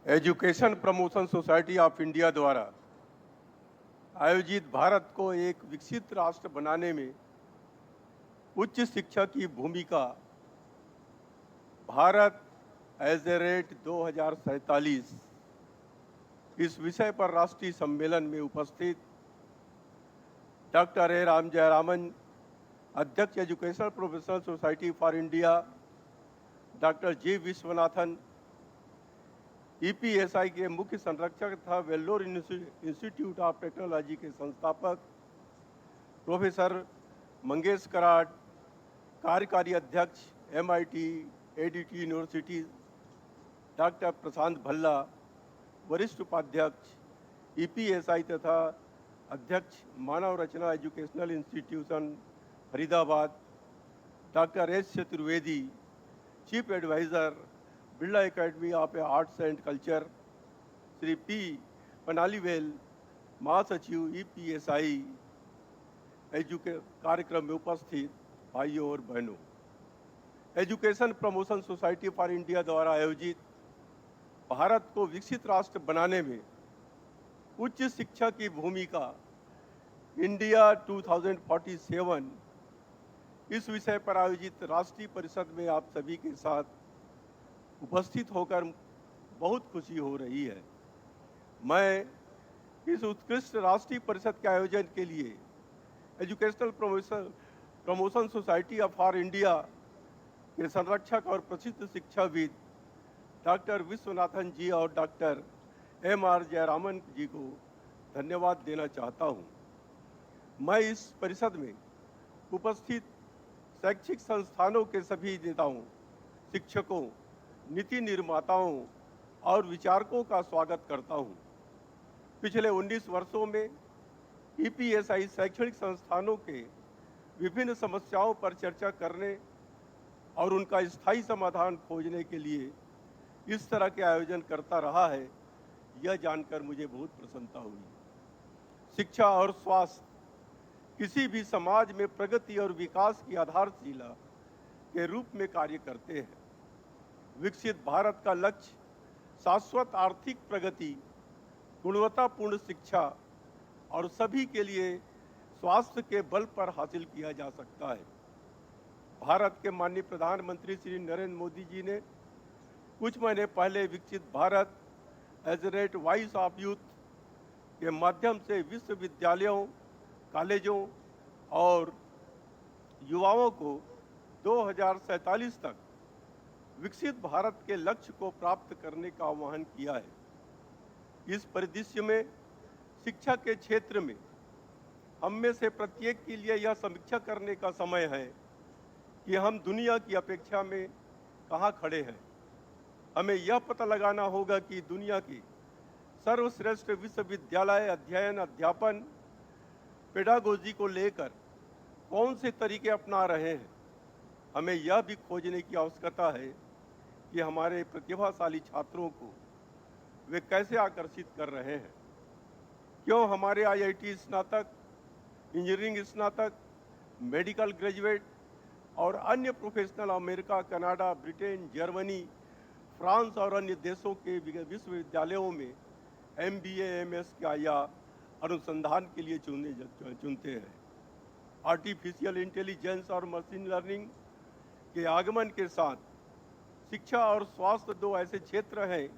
Education promotion society of India द्वारा आयोजित भारत को एक विकसित राष्ट्र बनाने में उच्च शिक्षा की भूमिका भारत एज ए रेट 2047 इस विषय पर राष्ट्रीय सम्मेलन में उपस्थित डॉक्टर ए राम जयरामन, अध्यक्ष educational professional society for India, doctor G Viswanathan, EPSI के मुख्य संरक्षक तथा वेल्लोर इंस्टीट्यूट ऑफ टेक्नोलॉजी के संस्थापक प्रोफेसर मंगेश कराट, कार्यकारी अध्यक्ष MIT ADT university doctor Prashant Bhalla, वरिष्ठ उपाध्यक्ष ईपीएसआई तथा अध्यक्ष Manav Rachna educational institution Faridabad, doctor S Chaturvedi, chief adviser Birla academy of arts and culture, Shri P Panalivel, महासचिव ईपीएसआई कार्यक्रम में उपस्थित भाइयों और बहनों, education promotion society for India द्वारा आयोजित भारत को विकसित राष्ट्र बनाने में उच्च शिक्षा की भूमिका इंडिया 2047 इस विषय पर आयोजित राष्ट्रीय परिषद में आप सभी के साथ उपस्थित होकर बहुत खुशी हो रही है। मैं इस उत्कृष्ट राष्ट्रीय परिषद के आयोजन के लिए educational promotion society for India के संरक्षक और प्रसिद्ध शिक्षाविद डॉक्टर विश्वनाथन जी और डॉक्टर एम.आर. जयरामन जी को धन्यवाद देना चाहता हूं। मैं इस परिषद में उपस्थित शैक्षिक संस्थानों के सभी नेताओं, शिक्षकों, नीति निर्माताओं और विचारकों का स्वागत करता हूं। पिछले 19 वर्षों में ईपीएसआई शैक्षणिक संस्थानों के विभिन्न समस्याओं पर चर्चा करने और उनका स्थायी समाधान खोजने के लिए इस तरह के आयोजन करता रहा है, यह जानकर मुझे बहुत प्रसन्नता हुई। शिक्षा और स्वास्थ्य किसी भी समाज में प्रगति और विकास की आधारशिला के रूप में कार्य करते हैं। विकसित भारत का लक्ष्य शाश्वत आर्थिक प्रगति, गुणवत्तापूर्ण शिक्षा और सभी के लिए स्वास्थ्य के बल पर हासिल किया जा सकता है। भारत के माननीय प्रधानमंत्री श्री नरेंद्र मोदी जी ने कुछ महीने पहले विकसित Bharat at the rate voice of youth के माध्यम से विश्वविद्यालयों, कॉलेजों और युवाओं को 2047 तक विकसित भारत के लक्ष्य को प्राप्त करने का आह्वान किया है। इस परिदृश्य में शिक्षा के क्षेत्र में हम में से प्रत्येक के लिए यह समीक्षा करने का समय है कि हम दुनिया की अपेक्षा में कहाँ खड़े हैं। हमें यह पता लगाना होगा कि दुनिया की सर्वश्रेष्ठ विश्वविद्यालय अध्ययन, अध्यापन, पेडागोजी को लेकर कौन से तरीके अपना रहे हैं। हमें यह भी खोजने की आवश्यकता है कि हमारे प्रतिभाशाली छात्रों को वे कैसे आकर्षित कर रहे हैं। क्यों हमारे आईआईटी स्नातक, इंजीनियरिंग स्नातक, मेडिकल ग्रेजुएट और अन्य professional America, Canada, Britain, Germany, France और अन्य देशों के विश्वविद्यालयों में एमबीए, एमएस या अनुसंधान के लिए चुनते हैं। आर्टिफिशियल इंटेलिजेंस और मशीन लर्निंग के आगमन के साथ शिक्षा और स्वास्थ्य दो ऐसे क्षेत्र हैं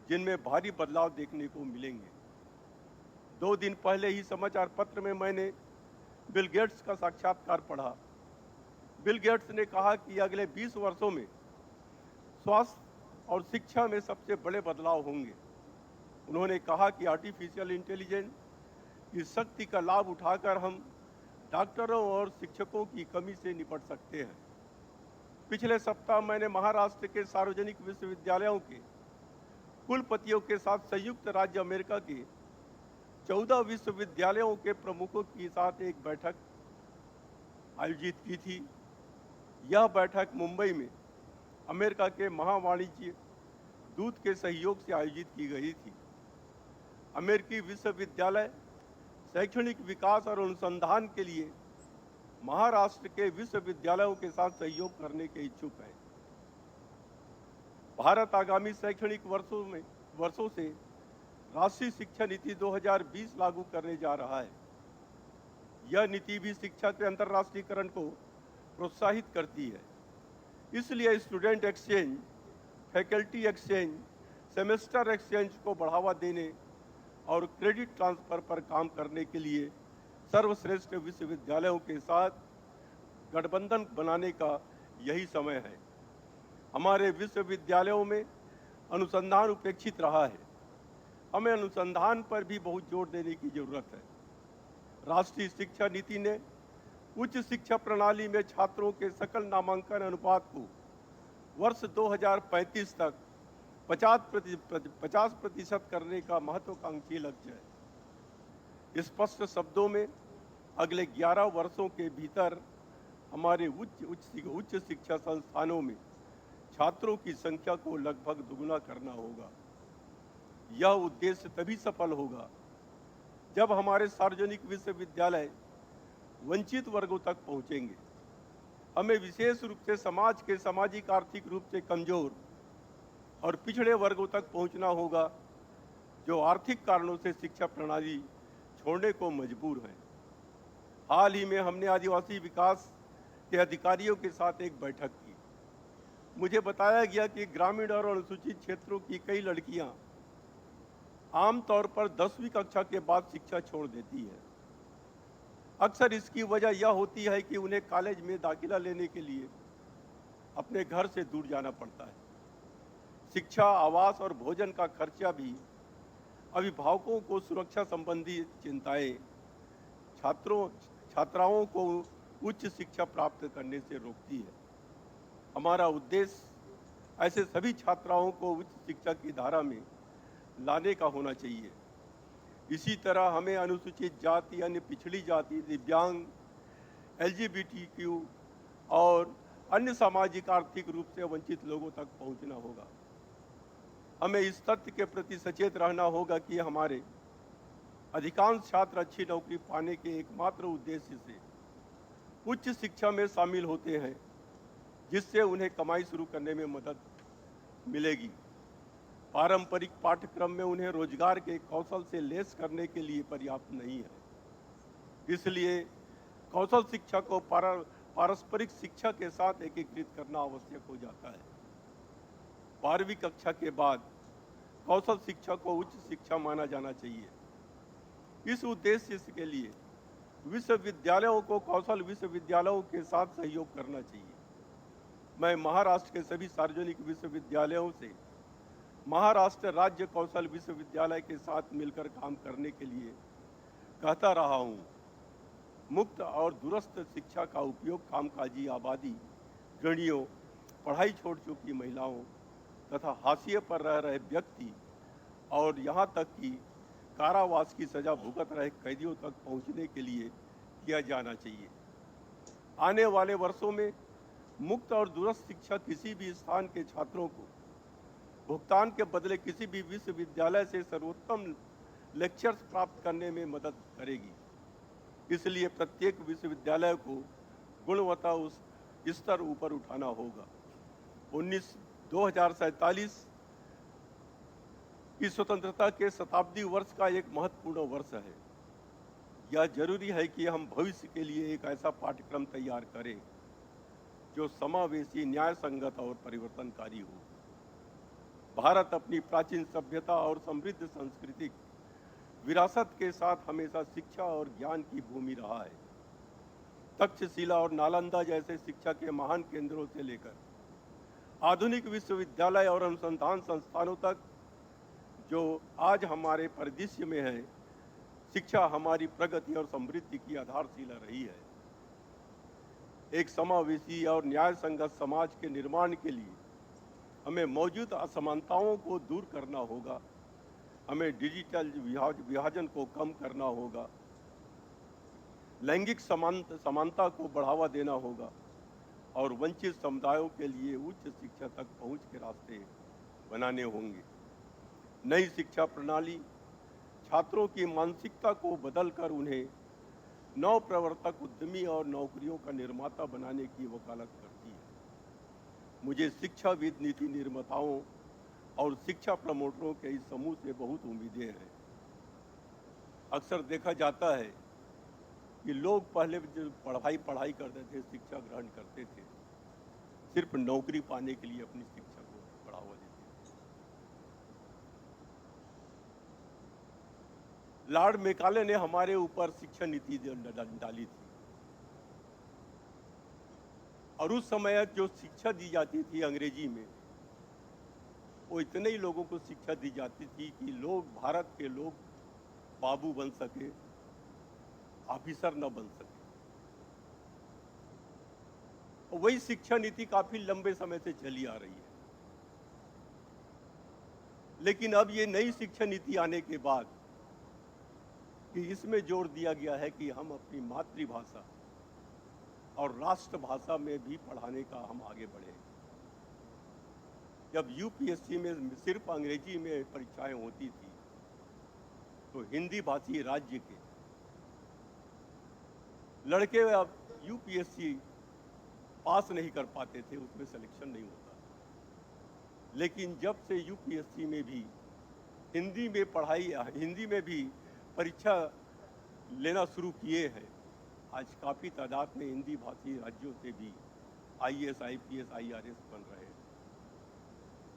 जिनमें भारी बदलाव देखने को मिलेंगे। 2 दिन पहले ही समाचार पत्र में मैंने बिल गेट्स का साक्षात्कार पढ़ा। बिल गेट्स ने कहा कि अगले 20 वर्षों में स्वास्थ्य और शिक्षा में सबसे बड़े बदलाव होंगे। उन्होंने कहा कि आर्टिफिशियल इंटेलिजेंस की शक्ति का लाभ उठाकर हम डॉक्टरों और शिक्षकों की कमी से निपट सकते हैं। पिछले सप्ताह मैंने महाराष्ट्र के सार्वजनिक विश्वविद्यालयों के कुलपतियों के साथ संयुक्त राज्य अमेरिका के 14 विश्वविद्यालयों के प्रमुखों के साथ एक बैठक आयोजित की थी। यह बैठक मुंबई में अमेरिका के महावाणिज्य दूत के सहयोग से आयोजित की गई थी। अमेरिकी विश्वविद्यालय शैक्षणिक विकास और अनुसंधान के लिए महाराष्ट्र के विश्वविद्यालयों के साथ सहयोग करने के इच्छुक है। भारत आगामी शैक्षणिक वर्षों में वर्षों से राष्ट्रीय शिक्षा नीति 2020 लागू करने जा रहा है। यह नीति भी शिक्षा के अंतर्राष्ट्रीयकरण को प्रोत्साहित करती है। इसलिए student exchange, faculty exchange, semester exchange को बढ़ावा देने और क्रेडिट ट्रांसफर पर काम करने के लिए सर्वश्रेष्ठ विश्वविद्यालयों के साथ गठबंधन बनाने का यही समय है। हमारे विश्वविद्यालयों में अनुसंधान उपेक्षित रहा है। हमें अनुसंधान पर भी बहुत जोर देने की जरूरत है। राष्ट्रीय शिक्षा नीति ने उच्च शिक्षा प्रणाली में छात्रों के सकल नामांकन अनुपात को वर्ष 2035 तक 50% करने का महत्वाकांक्षी लक्ष्य है। स्पष्ट शब्दों में अगले 11 वर्षों के भीतर हमारे उच्च शिक्षा संस्थानों में छात्रों की संख्या को लगभग दुगुना करना होगा। यह उद्देश्य तभी सफल होगा जब हमारे सार्वजनिक विश्वविद्यालय वंचित वर्गों तक पहुंचेंगे। हमें विशेष रूप से समाज के सामाजिक आर्थिक रूप से कमजोर और पिछड़े वर्गों तक पहुंचना होगा, जो आर्थिक कारणों से शिक्षा प्रणाली छोड़ने को मजबूर हैं। हाल ही में हमने आदिवासी विकास के अधिकारियों के साथ एक बैठक की। मुझे बताया गया कि ग्रामीण और अनुसूचित क्षेत्रों की कई लड़कियां आमतौर पर 10वीं कक्षा के बाद शिक्षा छोड़ देती है। अक्सर इसकी वजह यह होती है कि उन्हें कॉलेज में दाखिला लेने के लिए अपने घर से दूर जाना पड़ता है। शिक्षा, आवास और भोजन का खर्चा भी अभिभावकों को सुरक्षा संबंधी चिंताएं छात्राओं को उच्च शिक्षा प्राप्त करने से रोकती है। हमारा उद्देश्य ऐसे सभी छात्राओं को उच्च शिक्षा की धारा में लाने का होना चाहिए। इसी तरह हमें अनुसूचित जाति, अन्य पिछड़ी जाति, दिव्यांग, LGBTQ और अन्य सामाजिक आर्थिक रूप से वंचित लोगों तक पहुंचना होगा। हमें इस तथ्य के प्रति सचेत रहना होगा कि हमारे अधिकांश छात्र अच्छी नौकरी पाने के एकमात्र उद्देश्य से उच्च शिक्षा में शामिल होते हैं, जिससे उन्हें कमाई शुरू करने में मदद मिलेगी। पारंपरिक पाठ्यक्रम में उन्हें रोजगार के कौशल से लैस करने के लिए पर्याप्त नहीं है। इसलिए कौशल शिक्षा को पारस्परिक शिक्षा के साथ एकीकृत करना आवश्यक हो जाता है। 12वीं कक्षा के बाद कौशल शिक्षा को उच्च शिक्षा माना जाना चाहिए। इस उद्देश्य के लिए विश्वविद्यालयों को कौशल विश्वविद्यालयों के साथ सहयोग करना चाहिए। मैं महाराष्ट्र के सभी सार्वजनिक विश्वविद्यालयों से महाराष्ट्र राज्य कौशल विश्वविद्यालय के साथ मिलकर काम करने के लिए कहता रहा हूँ। मुक्त और दूरस्थ शिक्षा का उपयोग कामकाजी आबादी, गृहिणियों, पढ़ाई छोड़ चुकी महिलाओं तथा हाशिए पर रह रहे व्यक्ति और यहाँ तक कि कारावास की सजा भुगत रहे कैदियों तक पहुँचने के लिए किया जाना चाहिए। आने वाले वर्षों में मुक्त और दूरस्थ शिक्षा किसी भी स्थान के छात्रों को भुगतान के बदले किसी भी विश्वविद्यालय से सर्वोत्तम लेक्चर्स प्राप्त करने में मदद करेगी। इसलिए प्रत्येक विश्वविद्यालय को गुणवत्ता उस स्तर ऊपर उठाना होगा। 2047 की स्वतंत्रता के शताब्दी वर्ष का एक महत्वपूर्ण वर्ष है। यह जरूरी है कि हम भविष्य के लिए एक ऐसा पाठ्यक्रम तैयार करें जो समावेशी, न्याय संगत और परिवर्तनकारी हो। भारत अपनी प्राचीन सभ्यता और समृद्ध सांस्कृतिक विरासत के साथ हमेशा शिक्षा और ज्ञान की भूमि रहा है। तक्षशिला और नालंदा जैसे शिक्षा के महान केंद्रों से लेकर आधुनिक विश्वविद्यालय और अनुसंधान संस्थानों तक जो आज हमारे परिदृश्य में है, शिक्षा हमारी प्रगति और समृद्धि की आधारशिला रही है। एक समावेशी और न्याय संगत समाज के निर्माण के लिए हमें मौजूद असमानताओं को दूर करना होगा। हमें डिजिटल विभाजन को कम करना होगा, लैंगिक समानता को बढ़ावा देना होगा और वंचित समुदायों के लिए उच्च शिक्षा तक पहुंच के रास्ते बनाने होंगे। नई शिक्षा प्रणाली छात्रों की मानसिकता को बदलकर उन्हें नवप्रवर्तक, उद्यमी और नौकरियों का निर्माता बनाने की वकालत करती है। मुझे शिक्षाविद, नीति निर्माताओं और शिक्षा प्रमोटरों के इस समूह से बहुत उम्मीदें हैं। अक्सर देखा जाता है कि लोग पहले जो पढ़ाई करते थे, शिक्षा ग्रहण करते थे, सिर्फ नौकरी पाने के लिए अपनी शिक्षा को बढ़ावा देते थे। लॉर्ड मैकाले ने हमारे ऊपर शिक्षा नीति डाली थी, और उस समय जो शिक्षा दी जाती थी अंग्रेजी में, वो इतने ही लोगों को शिक्षा दी जाती थी कि लोग, भारत के लोग बाबू बन सके, ऑफिसर न बन सके। वही शिक्षा नीति काफी लंबे समय से चली आ रही है। लेकिन अब ये नई शिक्षा नीति आने के बाद कि इसमें जोर दिया गया है कि हम अपनी मातृभाषा और राष्ट्रभाषा में भी पढ़ाने का हम आगे बढ़े। जब यूपीएससी में सिर्फ अंग्रेजी में परीक्षाएं होती थी, तो हिंदी भाषी राज्य के लड़के अब यूपीएससी पास नहीं कर पाते थे, उसमें सिलेक्शन नहीं होता। लेकिन जब से यूपीएससी में भी हिंदी में भी परीक्षा लेना शुरू किए हैं, आज काफ़ी तादाद में हिंदी भाषी राज्यों से भी आईएएस, आईपीएस, आईआरएस बन रहे हैं।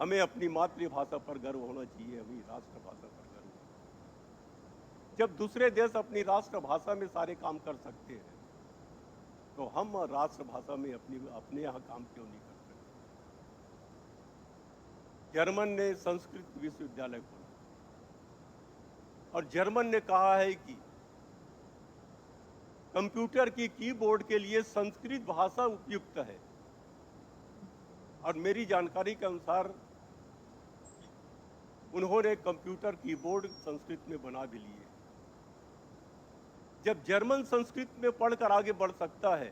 हमें अपनी मातृभाषा पर गर्व होना चाहिए, हमें राष्ट्रभाषा पर गर्व होना चाहिए। जब दूसरे देश अपनी राष्ट्रभाषा में सारे काम कर सकते हैं, तो हम राष्ट्रभाषा में अपने यहाँ काम क्यों नहीं कर सकते? जर्मन ने संस्कृत विश्वविद्यालय खोला, और जर्मन ने कहा है कि कंप्यूटर की कीबोर्ड के लिए संस्कृत भाषा उपयुक्त है। और मेरी जानकारी के अनुसार उन्होंने कंप्यूटर कीबोर्ड संस्कृत में बना भी लिए। जब जर्मन संस्कृत में पढ़कर आगे बढ़ सकता है,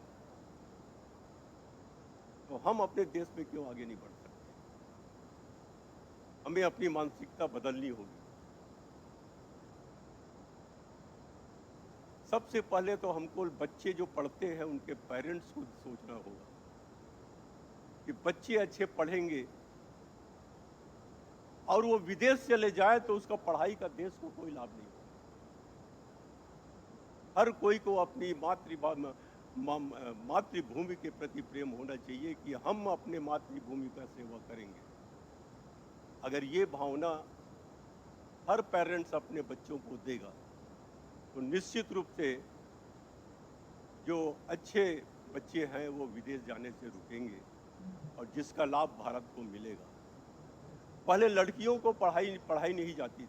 तो हम अपने देश में क्यों आगे नहीं बढ़ सकते? हमें अपनी मानसिकता बदलनी होगी। सबसे पहले तो हमको बच्चे जो पढ़ते हैं उनके पेरेंट्स को सोचना होगा कि बच्चे अच्छे पढ़ेंगे और वो विदेश चले जाए तो उसका पढ़ाई का देश को कोई लाभ नहीं होगा। हर कोई को अपनी मातृभूमि के प्रति प्रेम होना चाहिए कि हम अपने मातृभूमि का सेवा करेंगे। अगर ये भावना हर पेरेंट्स अपने बच्चों को देगा, तो निश्चित रूप से जो अच्छे बच्चे हैं वो विदेश जाने से रुकेंगे और जिसका लाभ भारत को मिलेगा। पहले लड़कियों को पढ़ाई नहीं जाती थी,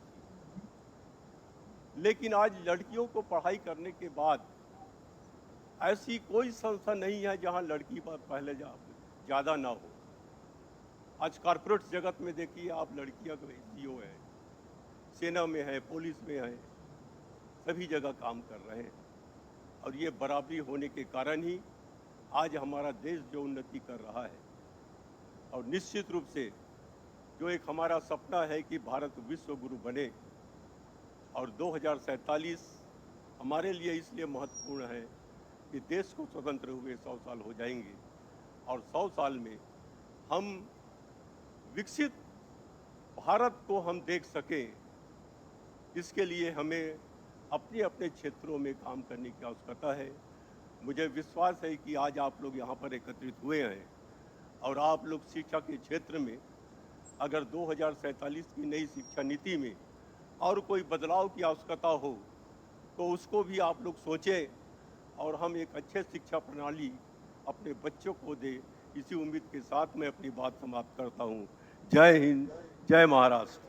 लेकिन आज लड़कियों को पढ़ाई करने के बाद ऐसी कोई संस्था नहीं है जहां लड़की पर पहले ज़्यादा ना हो। आज कॉर्पोरेट जगत में देखिए आप, लड़कियां सीईओ है, सेना में है, पुलिस में है, सभी जगह काम कर रहे हैं। और ये बराबरी होने के कारण ही आज हमारा देश जो उन्नति कर रहा है। और निश्चित रूप से जो एक हमारा सपना है कि भारत विश्व गुरु बने, और 2047 हमारे लिए इसलिए महत्वपूर्ण है कि देश को स्वतंत्र हुए 100 साल हो जाएंगे, और 100 साल में हम विकसित भारत को हम देख सकें। इसके लिए हमें अपने अपने क्षेत्रों में काम करने की आवश्यकता है। मुझे विश्वास है कि आज आप लोग यहाँ पर एकत्रित हुए हैं, और आप लोग शिक्षा के क्षेत्र में अगर 2047 की नई शिक्षा नीति में और कोई बदलाव की आवश्यकता हो, तो उसको भी आप लोग सोचें, और हम एक अच्छे शिक्षा प्रणाली अपने बच्चों को दें। इसी उम्मीद के साथ मैं अपनी बात समाप्त करता हूँ। जय हिंद, जय महाराष्ट्र।